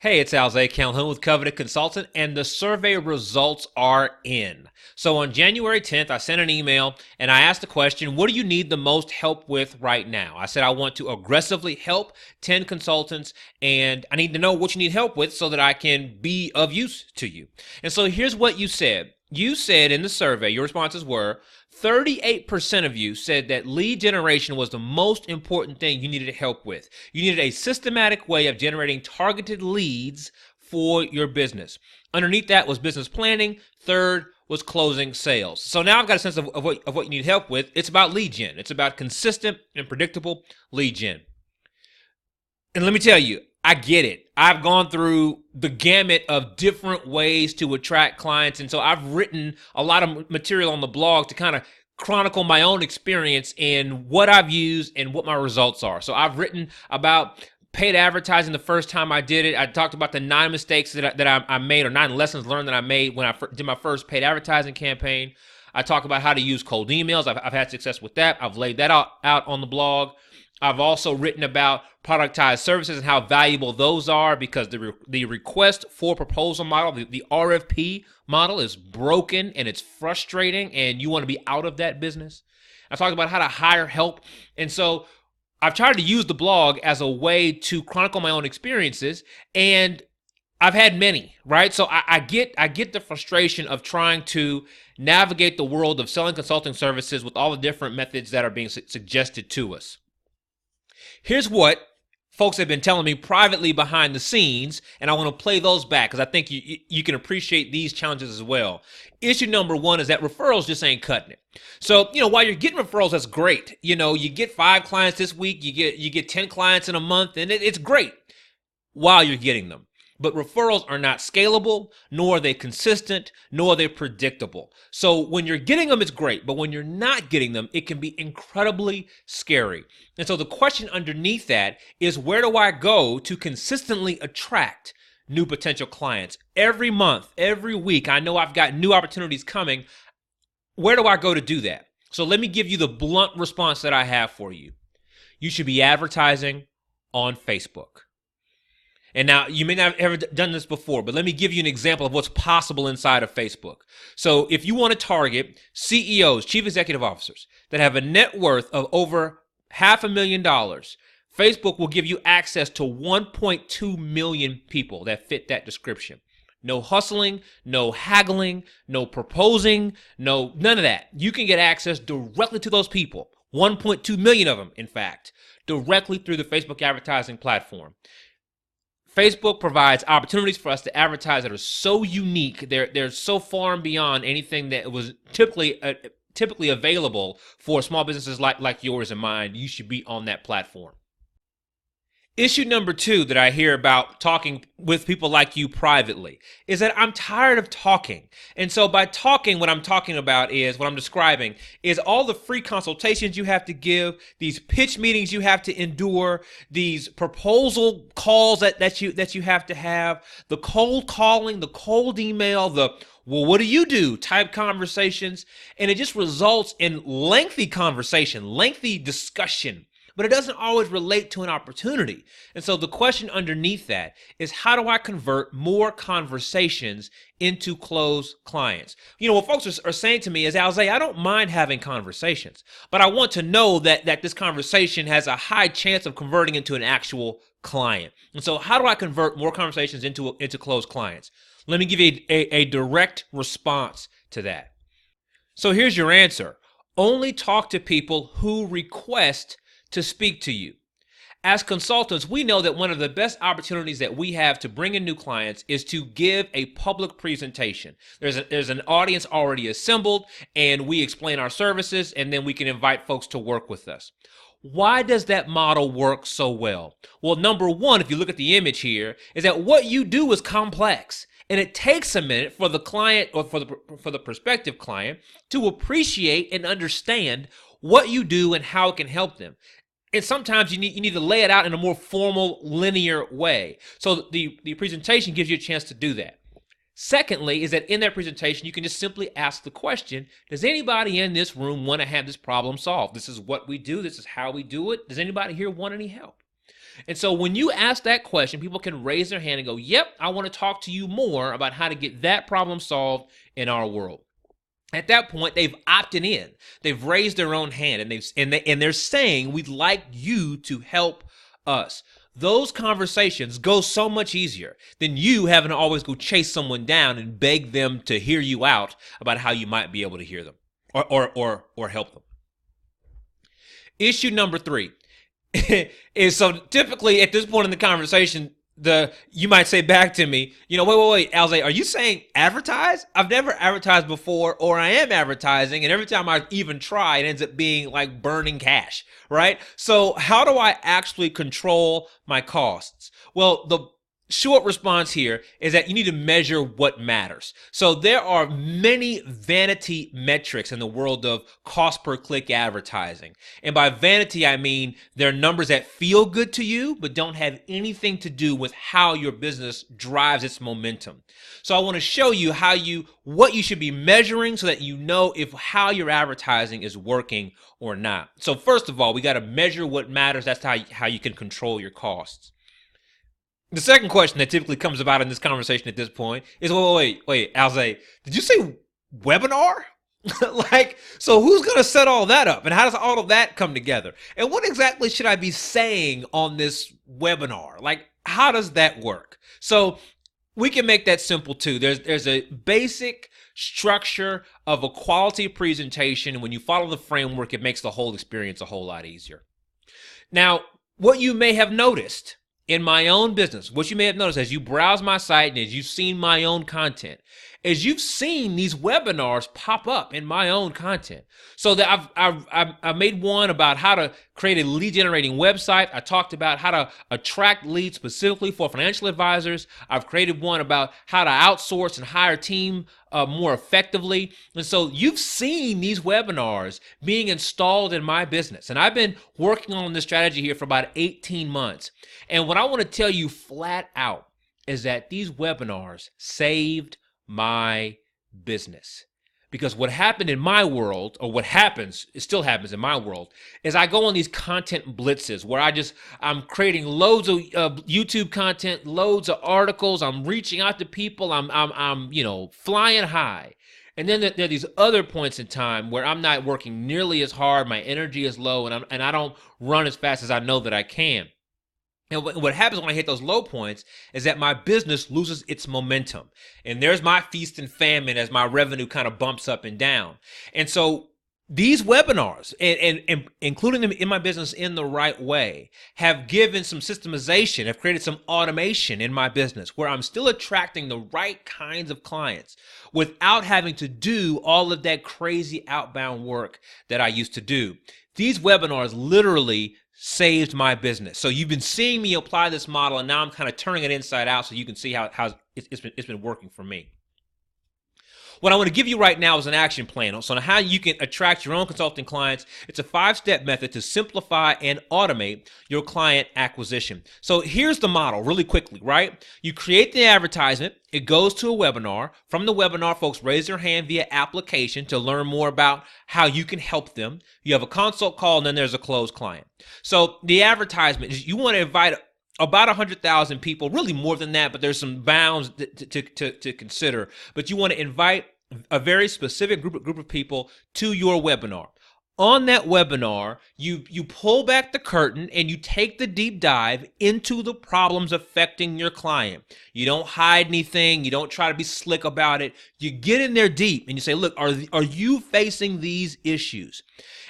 Hey, it's Alzay Calhoun with Coveted Consultant, and the survey results are in. So on January 10th, I sent an email and I asked the question, what do you need the most help with right now? I said, I want to aggressively help 10 consultants, and I need to know what you need help with so that I can be of use to you. And so here's what you said. You said in the survey, your responses were 38% of you said that lead generation was the most important thing you needed help with. You needed a systematic way of generating targeted leads for your business. Underneath that was business planning. Third was closing sales. So now I've got a sense of what you need help with. It's about lead gen. It's about consistent and predictable lead gen. And let me tell you, I get it. I've gone through the gamut of different ways to attract clients. And so I've written a lot of material on the blog to kind of chronicle my own experience and what I've used and what my results are. So I've written about paid advertising the first time I did it. I talked about the 9 mistakes that I made, or 9 lessons learned that I made when I did my first paid advertising campaign. I talk about how to use cold emails. I've had success with that. I've laid that out on the blog. I've also written about productized services and how valuable those are, because the request for proposal model, the RFP model, is broken and it's frustrating and you want to be out of that business. I talked about how to hire help. And so I've tried to use the blog as a way to chronicle my own experiences, and I've had many, right? So I get the frustration of trying to navigate the world of selling consulting services with all the different methods that are being suggested to us. Here's what folks have been telling me privately behind the scenes, and I want to play those back because I think you can appreciate these challenges as well. Issue number 1 is that referrals just ain't cutting it. So, while you're getting referrals, that's great. You get 5 clients this week, you get 10 clients in a month, and it's great while you're getting them. But referrals are not scalable, nor are they consistent, nor are they predictable. So when you're getting them, it's great. But when you're not getting them, it can be incredibly scary. And so the question underneath that is, where do I go to consistently attract new potential clients? Every month, every week, I know I've got new opportunities coming. Where do I go to do that? So let me give you the blunt response that I have for you. You should be advertising on Facebook. And now, you may not have ever done this before, but let me give you an example of what's possible inside of Facebook. So if you want to target CEOs, chief executive officers, that have a net worth of over $500,000, Facebook will give you access to 1.2 million people that fit that description. No hustling, no haggling, no proposing, none of that. You can get access directly to those people, 1.2 million of them, in fact, directly through the Facebook advertising platform. Facebook provides opportunities for us to advertise that are so unique. They're so far and beyond anything that was typically available for small businesses like yours and mine. You should be on that platform. Issue number 2 that I hear about talking with people like you privately is that I'm tired of talking. And so by talking, what I'm talking about is, what I'm describing is all the free consultations you have to give, these pitch meetings you have to endure, these proposal calls that you have to have, the cold calling, the cold email, the well, what do you do type conversations. And it just results in lengthy conversation, lengthy discussion, but it doesn't always relate to an opportunity. And so the question underneath that is, how do I convert more conversations into closed clients? What folks are saying to me is, Alzay, I don't mind having conversations, but I want to know that this conversation has a high chance of converting into an actual client. And so how do I convert more conversations into closed clients? Let me give you a direct response to that. So here's your answer. Only talk to people who request to speak to you. As consultants, we know that one of the best opportunities that we have to bring in new clients is to give a public presentation. There's an audience already assembled, and we explain our services, and then we can invite folks to work with us. Why does that model work so well? Well, number 1, if you look at the image here, is that what you do is complex. And it takes a minute for the client, or for the prospective client, to appreciate and understand what you do and how it can help them. And sometimes you need to lay it out in a more formal, linear way. So the presentation gives you a chance to do that. Secondly, is that in that presentation, you can just simply ask the question, does anybody in this room want to have this problem solved? This is what we do. This is how we do it. Does anybody here want any help? And so when you ask that question, people can raise their hand and go, yep, I want to talk to you more about how to get that problem solved in our world. At that point, they've opted in. They've raised their own hand, and they're saying, we'd like you to help us. Those conversations go so much easier than you having to always go chase someone down and beg them to hear you out about how you might be able to hear them or help them. Issue number 3 is, so typically at this point in the conversation, you might say back to me, wait, Alze, are you saying advertise? I've never advertised before, or I am advertising, and every time I even try, it ends up being like burning cash, right? So how do I actually control my costs? Well, the short response here is that you need to measure what matters. So there are many vanity metrics in the world of cost per click advertising. And by vanity, I mean they're numbers that feel good to you, but don't have anything to do with how your business drives its momentum. So I want to show you what you should be measuring so that you know if how your advertising is working or not. So first of all, we got to measure what matters. That's how you can control your costs. The second question that typically comes about in this conversation at this point is, wait, Alze, did you say webinar? So who's going to set all that up? And how does all of that come together? And what exactly should I be saying on this webinar? How does that work? So we can make that simple too. There's a basic structure of a quality presentation. And when you follow the framework, it makes the whole experience a whole lot easier. Now, what you may have noticed in my own business, what you may have noticed as you browse my site and as you've seen my own content, is you've seen these webinars pop up in my own content. So that I've made one about how to create a lead generating website. I talked about how to attract leads specifically for financial advisors. I've created one about how to outsource and hire a team more effectively. And so you've seen these webinars being installed in my business. And I've been working on this strategy here for about 18 months. And what I want to tell you flat out is that these webinars saved my business. Because what happened in my world, or what happens, it still happens in my world, is I go on these content blitzes where I'm creating loads of YouTube content, loads of articles, I'm reaching out to people, I'm flying high. And then there are these other points in time where I'm not working nearly as hard, my energy is low, and I don't run as fast as I know that I can. And what happens when I hit those low points is that my business loses its momentum. And there's my feast and famine as my revenue kind of bumps up and down. And so these webinars, and including them in my business in the right way, have given some systemization, have created some automation in my business where I'm still attracting the right kinds of clients without having to do all of that crazy outbound work that I used to do. These webinars literally saved my business. So you've been seeing me apply this model, and now I'm kind of turning it inside out so you can see how it's been working for me. What I want to give you right now is an action plan on how you can attract your own consulting clients. It's a 5-step method to simplify and automate your client acquisition. So here's the model really quickly, right? You create the advertisement. It goes to a webinar. From the webinar, folks raise their hand via application to learn more about how you can help them. You have a consult call, and then there's a closed client. So the advertisement is you want to invite about 100,000 people, really more than that, but there's some bounds to consider. But you want to invite a very specific group of people to your webinar. On that webinar, you pull back the curtain and you take the deep dive into the problems affecting your client. You don't hide anything. You don't try to be slick about it. You get in there deep and you say, look, are you facing these issues?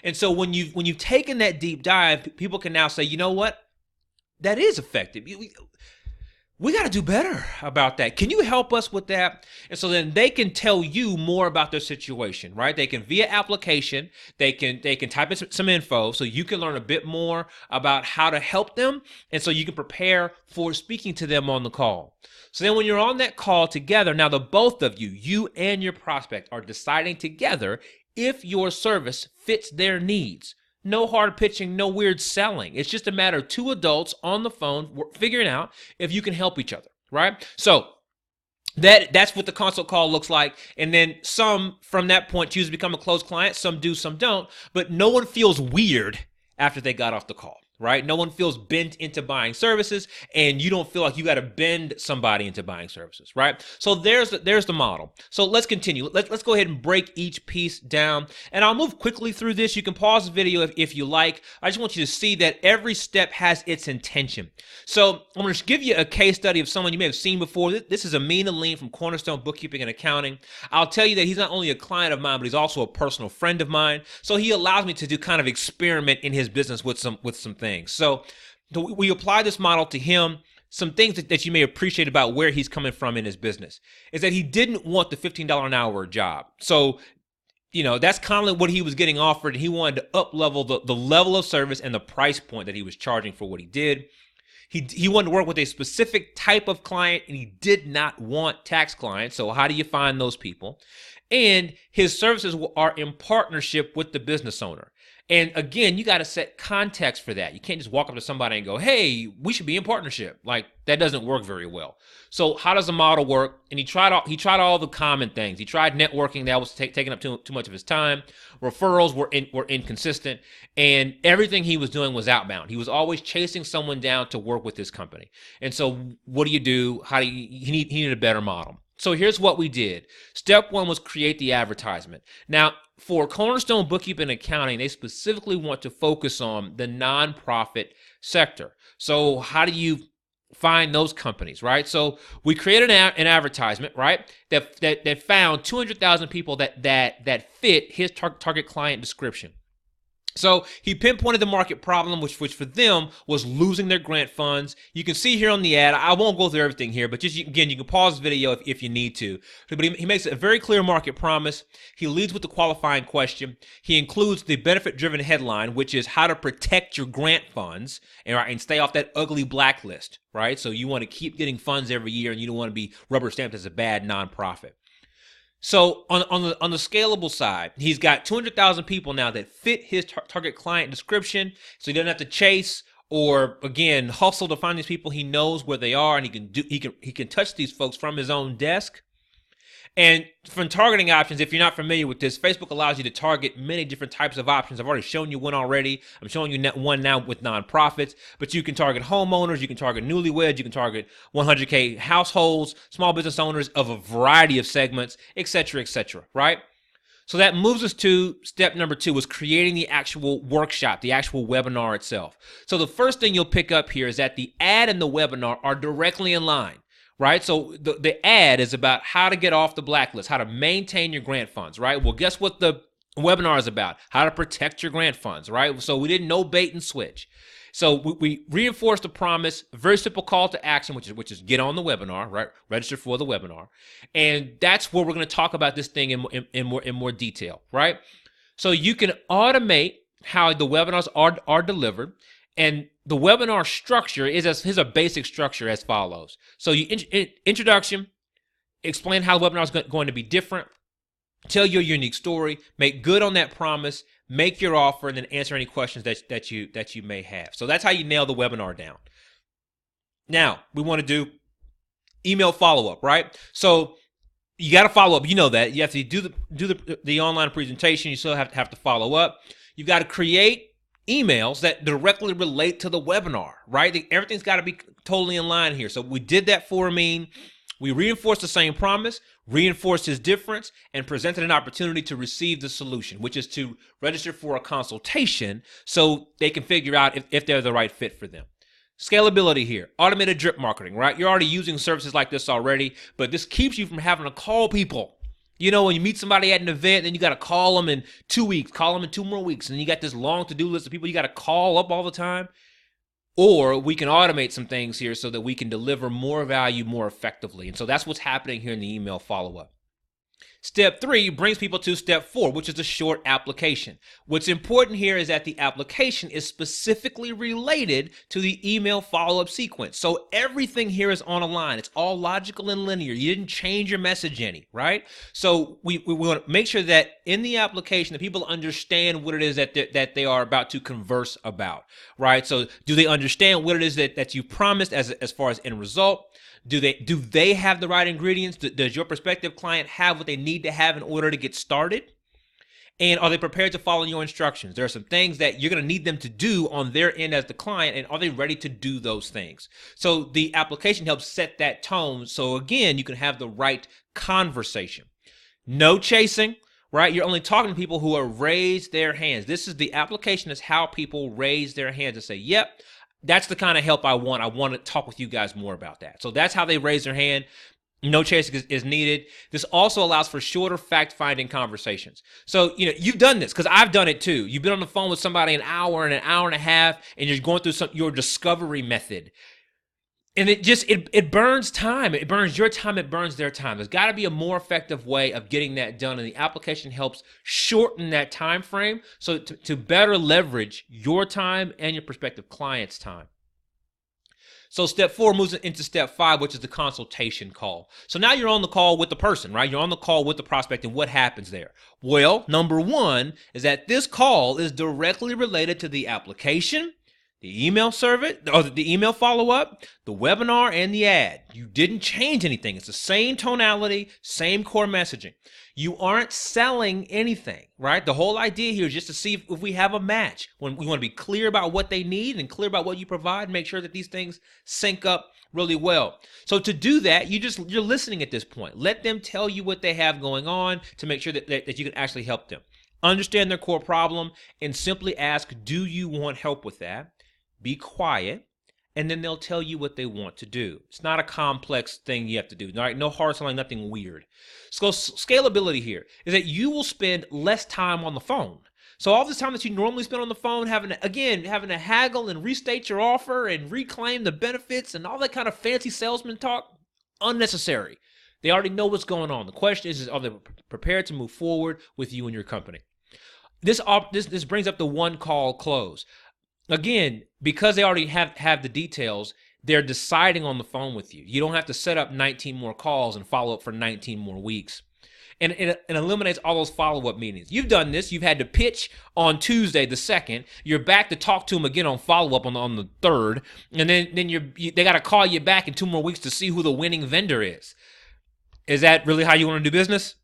And so when you've taken that deep dive, people can now say, you know what? That is effective. We got to do better about that. Can you help us with that? And so then they can tell you more about their situation, right? They can, via application, they can type in some info so you can learn a bit more about how to help them. And so you can prepare for speaking to them on the call. So then when you're on that call together, now the both of you and your prospect are deciding together if your service fits their needs. No hard pitching, no weird selling. It's just a matter of two adults on the phone figuring out if you can help each other, right? So that's what the consult call looks like. And then some from that point choose to become a closed client. Some do, some don't. But no one feels weird after they got off the call. right? No one feels bent into buying services, and you don't feel like you got to bend somebody into buying services, right? So there's the model. So let's continue. Let's go ahead and break each piece down, and I'll move quickly through this. You can pause the video if you like. I just want you to see that every step has its intention. So I'm going to give you a case study of someone you may have seen before. This is Amin Aleem from Cornerstone Bookkeeping and Accounting. I'll tell you that he's not only a client of mine, but he's also a personal friend of mine. So he allows me to do kind of experiment in his business with some things. So we apply this model to him. Some things that you may appreciate about where he's coming from in his business is that he didn't want the $15 an hour job. So, that's kind of what he was getting offered. He wanted to up-level the level of service and the price point that he was charging for what he did. He wanted to work with a specific type of client, and he did not want tax clients. So how do you find those people? And his services are in partnership with the business owner. And again, you got to set context for that. You can't just walk up to somebody and go, hey, we should be in partnership. Like, that doesn't work very well. So how does the model work? And he tried all the common things. He tried networking. That was taking up too much of his time. Referrals were inconsistent. And everything he was doing was outbound. He was always chasing someone down to work with this company. And so what do you do? He needed a better model. So here's what we did. Step one was create the advertisement. Now, for Cornerstone Bookkeeping and Accounting, they specifically want to focus on the nonprofit sector. So how do you find those companies, right? So we created an advertisement, right, that found 200,000 people that fit his target client description. So he pinpointed the market problem, which for them was losing their grant funds. You can see here on the ad, I won't go through everything here, but just again, you can pause the video if you need to. But he makes a very clear market promise. He leads with the qualifying question. He includes the benefit-driven headline, which is how to protect your grant funds and stay off that ugly blacklist, right? So you want to keep getting funds every year, and you don't want to be rubber stamped as a bad nonprofit. So on the scalable side, he's got 200,000 people now that fit his target client description. So he doesn't have to chase or, again, hustle to find these people. He knows where they are, and he can touch these folks from his own desk. And from targeting options, if you're not familiar with this, Facebook allows you to target many different types of options. I've already shown you one already. I'm showing you one now with nonprofits, but you can target homeowners, you can target newlyweds, you can target 100K households, small business owners of a variety of segments, et cetera, right? So that moves us to step number 2, was creating the actual workshop, the actual webinar itself. So the first thing you'll pick up here is that the ad and the webinar are directly in line. Right? So the ad is about how to get off the blacklist, how to maintain your grant funds, right? Well, guess what the webinar is about? How to protect your grant funds, right? So we didn't know bait and switch. So we reinforced the promise, very simple call to action, which is get on the webinar, right? Register for the webinar. And that's where we're going to talk about this thing in more detail, right? So you can automate how the webinars are delivered. And the webinar structure is a basic structure as follows. So you introduction, explain how the webinar is going to be different, tell your unique story, make good on that promise, make your offer, and then answer any questions that you may have. So that's how you nail the webinar down. Now we want to do email follow-up, right? So you got to follow up. You know that you have to do the online presentation. You still have to follow up. You've got to create emails that directly relate to the webinar, right? Everything's got to be totally in line here. So we did that for Amin. We reinforced the same promise, reinforced his difference, and presented an opportunity to receive the solution, which is to register for a consultation so they can figure out if they're the right fit for them. Scalability here, automated drip marketing, right? You're already using services like this already, but this keeps you from having to call people. You know, when you meet somebody at an event, then you got to call them in 2 weeks, call them in 2 more weeks, and you got this long to-do list of people you got to call up all the time. Or we can automate some things here so that we can deliver more value more effectively. And so that's what's happening here in the email follow-up. Step 3 brings people to step 4, which is the short application. What's important here is that the application is specifically related to the email follow-up sequence. So everything here is on a line. It's all logical and linear. You didn't change your message any, right? So we want to make sure that in the application, that people understand what it is that they are about to converse about, right? So do they understand what it is that you promised as far as end result? Do they have the right ingredients? Does your prospective client have what they need to have in order to get started? And are they prepared to follow your instructions? There are some things that you're going to need them to do on their end as the client, and are they ready to do those things? So the application helps set that tone. So again, you can have the right conversation. No chasing, right? You're only talking to people who have raised their hands. This is the application is how people raise their hands and say, yep, that's the kind of help I want. I want to talk with you guys more about that. So that's how they raise their hand. No chasing is needed. This also allows for shorter fact-finding conversations. So, you've done this because I've done it too. You've been on the phone with somebody an hour and a half, and you're going through your discovery method. And it burns time. It burns your time. It burns their time. There's got to be a more effective way of getting that done. And the application helps shorten that time frame so to better leverage your time and your prospective client's time. So step 4 moves into step 5, which is the consultation call. So now you're on the call with the person, right? You're on the call with the prospect, and what happens there? Well, number 1 is that this call is directly related to the application, the email service, or the email follow-up, the webinar, and the ad. You didn't change anything. It's the same tonality, same core messaging. You aren't selling anything, right? The whole idea here is just to see if we have a match. When we want to be clear about what they need and clear about what you provide, make sure that these things sync up really well. So to do that, you're listening at this point. Let them tell you what they have going on to make sure that you can actually help them. Understand their core problem and simply ask, do you want help with that? Be quiet, and then they'll tell you what they want to do. It's not a complex thing you have to do. All right? No hard selling, nothing weird. So scalability here is that you will spend less time on the phone. So all this time that you normally spend on the phone having to haggle and restate your offer and reclaim the benefits and all that kind of fancy salesman talk, unnecessary. They already know what's going on. The question is are they prepared to move forward with you and your company? This brings up the one call close. Again, because they already have the details, they're deciding on the phone with you. You don't have to set up 19 more calls and follow up for 19 more weeks. And it eliminates all those follow-up meetings. You've done this. You've had to pitch on Tuesday the 2nd. You're back to talk to them again on follow-up on the 3rd. And then they got to call you back in 2 more weeks to see who the winning vendor is. Is that really how you want to do business?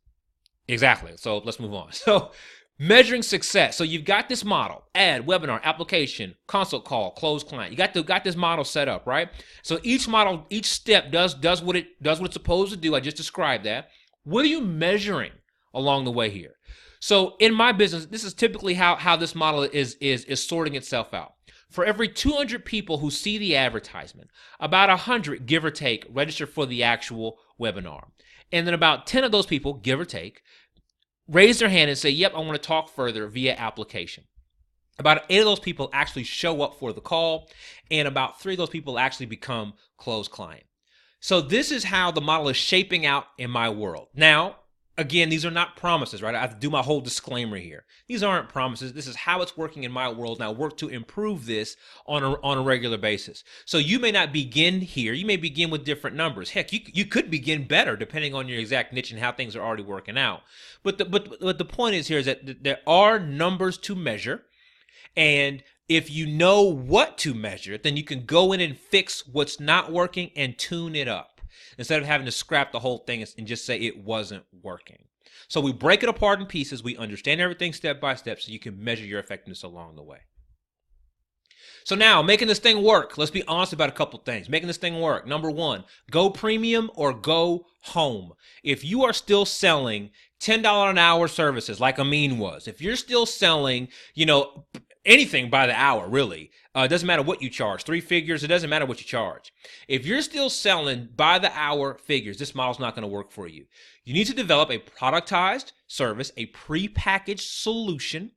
Exactly. So let's move on. So measuring success. So you've got this model: ad, webinar, application, consult call, close client. You got this model set up, right? So each step does what it's supposed to do. I just described that. What are you measuring along the way here? So in my business, this is typically how this model is sorting itself out. For every 200 people who see the advertisement, about 100, give or take, register for the actual webinar. And then about 10 of those people, give or take, raise their hand and say, yep, I want to talk further via application. About 8 of those people actually show up for the call, and about 3 of those people actually become closed client. So this is how the model is shaping out in my world. Now, again, these are not promises, right? I have to do my whole disclaimer here. These aren't promises. This is how it's working in my world, and I work to improve this on a regular basis. So you may not begin here. You may begin with different numbers. Heck, you could begin better depending on your exact niche and how things are already working out. But the point is here is that there are numbers to measure, and if you know what to measure, then you can go in and fix what's not working and tune it up instead of having to scrap the whole thing and just say it wasn't working. So we break it apart in pieces. We understand everything step by step so you can measure your effectiveness along the way. So now, making this thing work, let's be honest about a couple things. Making this thing work. Number 1, go premium or go home. If you are still selling $10 an hour services like Amin was, if you're still selling, anything by the hour, really. It doesn't matter what you charge. 3 figures, it doesn't matter what you charge. If you're still selling by the hour figures, this model's not going to work for you. You need to develop a productized service, a prepackaged solution,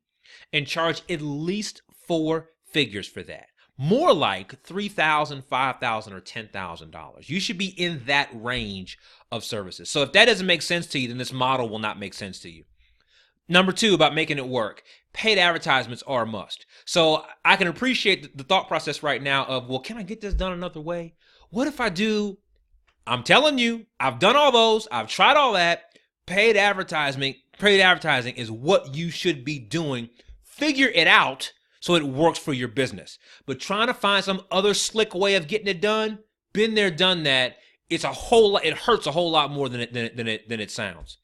and charge at least 4 figures for that. More like $3,000, $5,000, or $10,000. You should be in that range of services. So if that doesn't make sense to you, then this model will not make sense to you. Number 2, about making it work. Paid advertisements are a must. So I can appreciate the thought process right now of, well, can I get this done another way? What if I do? I'm telling you, I've done all those. I've tried all that. Paid advertising is what you should be doing. Figure it out so it works for your business. But trying to find some other slick way of getting it done, been there, done that. It hurts a whole lot more than it sounds.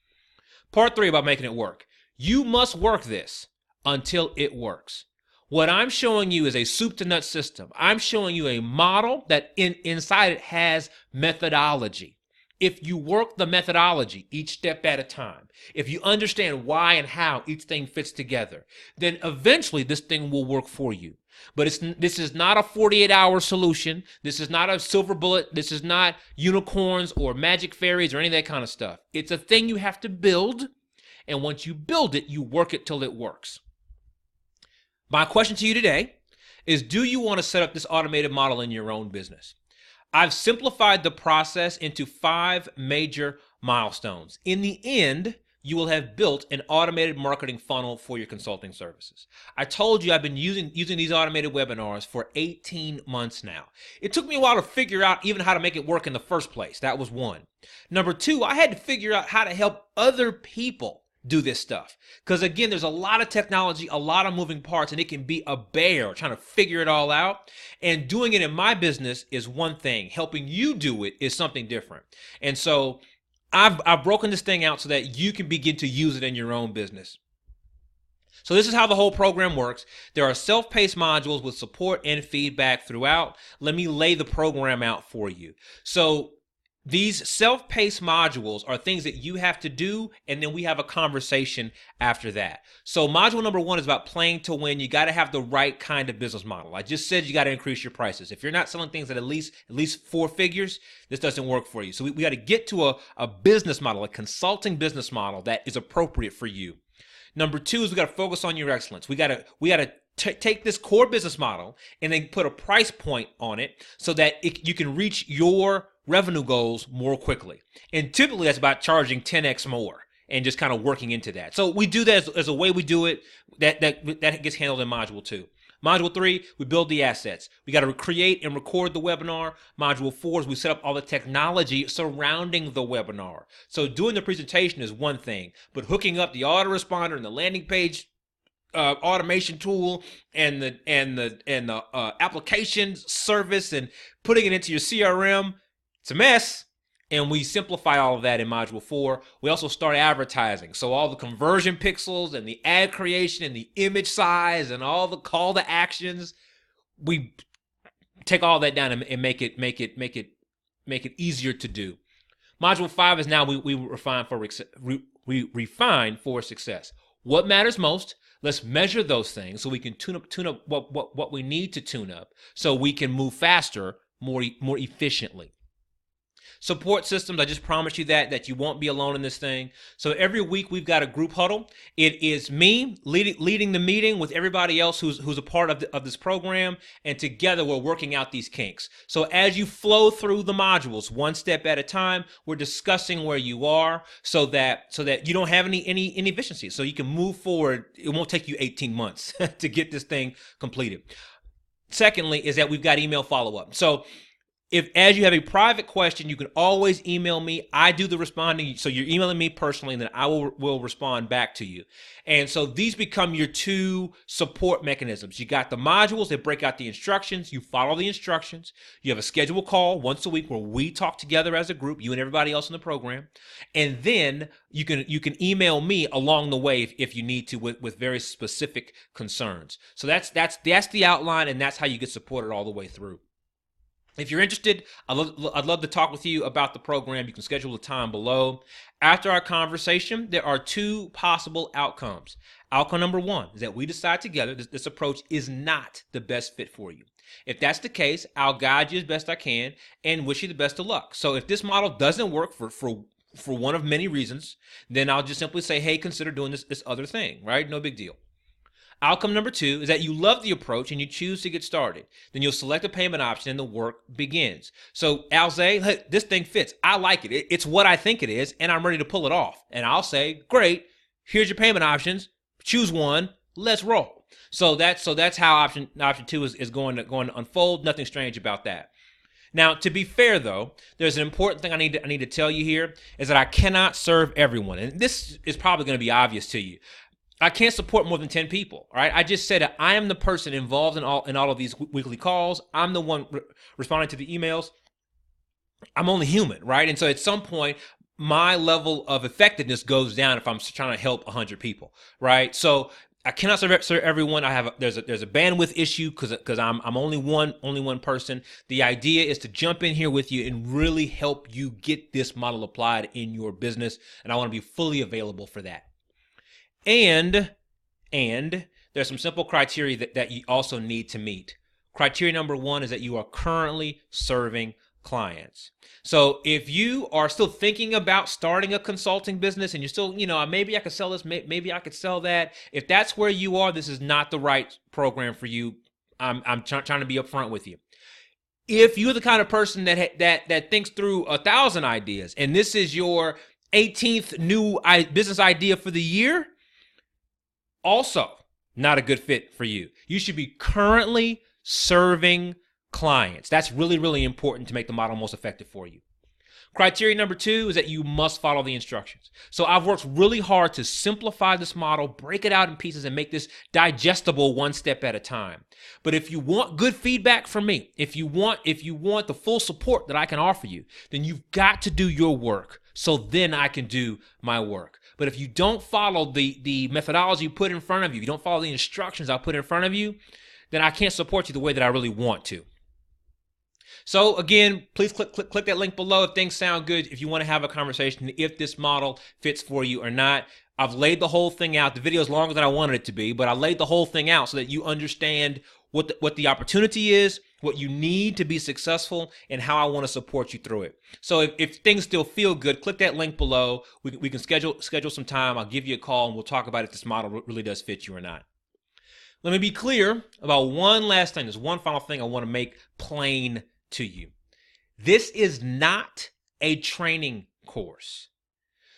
Part 3 about making it work. You must work this until it works. What I'm showing you is a soup to nuts system. I'm showing you a model that inside it has methodology. If you work the methodology each step at a time, if you understand why and how each thing fits together, then eventually this thing will work for you. But this is not a 48-hour solution. This is not a silver bullet. This is not unicorns or magic fairies or any of that kind of stuff. It's a thing you have to build. And once you build it, you work it till it works. My question to you today is, do you want to set up this automated model in your own business? I've simplified the process into 5 major milestones. In the end, you will have built an automated marketing funnel for your consulting services. I told you I've been using these automated webinars for 18 months now. It took me a while to figure out even how to make it work in the first place. That was one. Number 2, I had to figure out how to help other people do this stuff. Because again, there's a lot of technology, a lot of moving parts, and it can be a bear trying to figure it all out. And doing it in my business is one thing. Helping you do it is something different. And so I've broken this thing out so that you can begin to use it in your own business. So this is how the whole program works. There are self-paced modules with support and feedback throughout. Let me lay the program out for you. So these self-paced modules are things that you have to do, and then we have a conversation after that. So module number 1 is about playing to win. You got to have the right kind of business model. I just said you got to increase your prices. If you're not selling things at least 4 figures, this doesn't work for you. So we got to get to a business model, a consulting business model that is appropriate for you. Number 2 is we got to focus on your excellence. We got to take this core business model and then put a price point on it so that you can reach your revenue goals more quickly. And typically that's about charging 10x more and just kind of working into that. So we do that as a way we do it. That gets handled in module 2. Module 3, we build the assets. We got to create and record the webinar. Module 4 is we set up all the technology surrounding the webinar. So doing the presentation is one thing, but hooking up the autoresponder and the landing page automation tool and the application service and putting it into your CRM, it's a mess. And we simplify all of that in module 4. We also start advertising. So all the conversion pixels and the ad creation and the image size and all the call to actions, we take all that down and make it easier to do. Module 5 is now we refine for success. What matters most? Let's measure those things so we can tune up what we need to tune up so we can move faster, more efficiently. Support systems, I just promise you that you won't be alone in this thing. So every week we've got a group huddle. It is me leading the meeting with everybody else who's a part of this program, and together we're working out these kinks. So as you flow through the modules, one step at a time, we're discussing where you are so that you don't have any inefficiencies. So you can move forward. It won't take you 18 months to get this thing completed. Secondly is that we've got email follow-up. So as you have a private question, you can always email me. I do the responding. So you're emailing me personally, and then I will respond back to you. And so these become your 2 support mechanisms. You got the modules that break out the instructions. You follow the instructions. You have a scheduled call once a week where we talk together as a group, you and everybody else in the program. And then you can email me along the way if you need to with very specific concerns. So that's the outline, and that's how you get supported all the way through. If you're interested, I'd love to talk with you about the program. You can schedule a time below. After our conversation, there are 2 possible outcomes. Outcome number 1 is that we decide together this approach is not the best fit for you. If that's the case, I'll guide you as best I can and wish you the best of luck. So if this model doesn't work for one of many reasons, then I'll just simply say, hey, consider doing this other thing, right? No big deal. Outcome number 2 is that you love the approach and you choose to get started. Then you'll select a payment option and the work begins. So I'll say, hey, this thing fits. I like it. It's what I think it is, and I'm ready to pull it off. And I'll say, great, here's your payment options. Choose one. Let's roll. So that's how option 2 is going to unfold. Nothing strange about that. Now, to be fair, though, there's an important thing I need to tell you here is that I cannot serve everyone. And this is probably going to be obvious to you. I can't support more than 10 people, right? I just said that I am the person involved in all of these weekly calls. I'm the one responding to the emails. I'm only human, right? And so at some point, my level of effectiveness goes down if I'm trying to help 100 people, right? So I cannot serve everyone. There's a bandwidth issue because I'm only one person. The idea is to jump in here with you and really help you get this model applied in your business, and I want to be fully available for that. And there's some simple criteria that you also need to meet. Criteria number 1 is that you are currently serving clients. So if you are still thinking about starting a consulting business and you're still, maybe I could sell this, maybe I could sell that. If that's where you are, this is not the right program for you. I'm trying to be upfront with you. If you're the kind of person that thinks through 1,000 ideas and this is your 18th new business idea for the year, also not a good fit for you. You should be currently serving clients. That's really, really important to make the model most effective for you. Criteria number 2 is that you must follow the instructions. So I've worked really hard to simplify this model, break it out in pieces, and make this digestible one step at a time. But if you want good feedback from me, if you want the full support that I can offer you, then you've got to do your work so then I can do my work. But if you don't follow the methodology you put in front of you, you don't follow the instructions I put in front of you, then I can't support you the way that I really want to. So again, please click that link below if things sound good, if you want to have a conversation, if this model fits for you or not. I've laid the whole thing out. The video is longer than I wanted it to be, but I laid the whole thing out so that you understand what the opportunity is, what you need to be successful, and how I want to support you through it. So if things still feel good, click that link below. We can schedule some time. I'll give you a call and we'll talk about if this model really does fit you or not. Let me be clear about one last thing. There's one final thing I want to make plain to you. This is not a training course.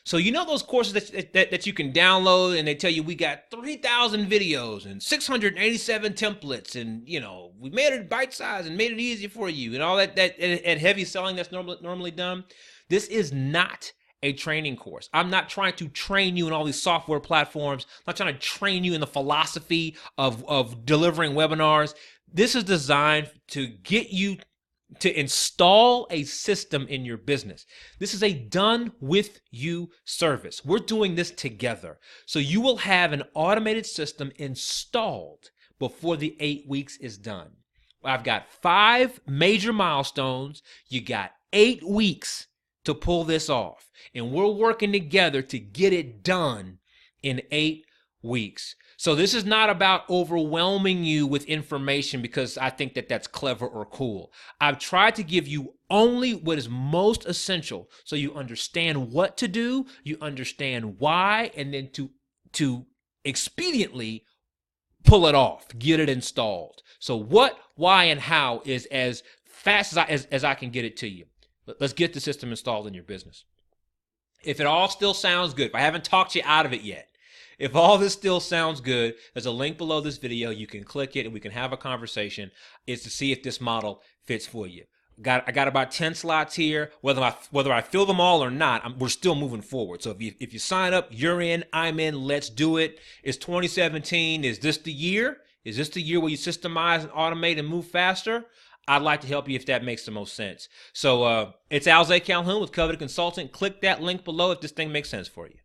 So those courses that you can download and they tell you we got 3,000 videos and 687 templates and we made it bite-sized and made it easy for you and all that heavy selling that's normally done. This is not a training course. I'm not trying to train you in all these software platforms. I'm not trying to train you in the philosophy of delivering webinars. This is designed to get you to install a system in your business. This is a done with you service. We're doing this together. So you will have an automated system installed before the 8 weeks is done. I've got 5 major milestones. You got 8 weeks to pull this off. And we're working together to get it done in 8 weeks. So this is not about overwhelming you with information because I think that's clever or cool. I've tried to give you only what is most essential so you understand what to do, you understand why, and then to expediently pull it off, get it installed. So what, why, and how is as fast as I can get it to you. Let's get the system installed in your business. If it all still sounds good, if I haven't talked you out of it yet, if all this still sounds good, there's a link below this video. You can click it and we can have a conversation. It's to see if this model fits for you. I got about 10 slots here. Whether I fill them all or not, we're still moving forward. So if you sign up, you're in, I'm in, let's do it. It's 2017. Is this the year? Is this the year where you systemize and automate and move faster? I'd like to help you if that makes the most sense. So it's Alze Calhoun with Coveted Consulting. Click that link below if this thing makes sense for you.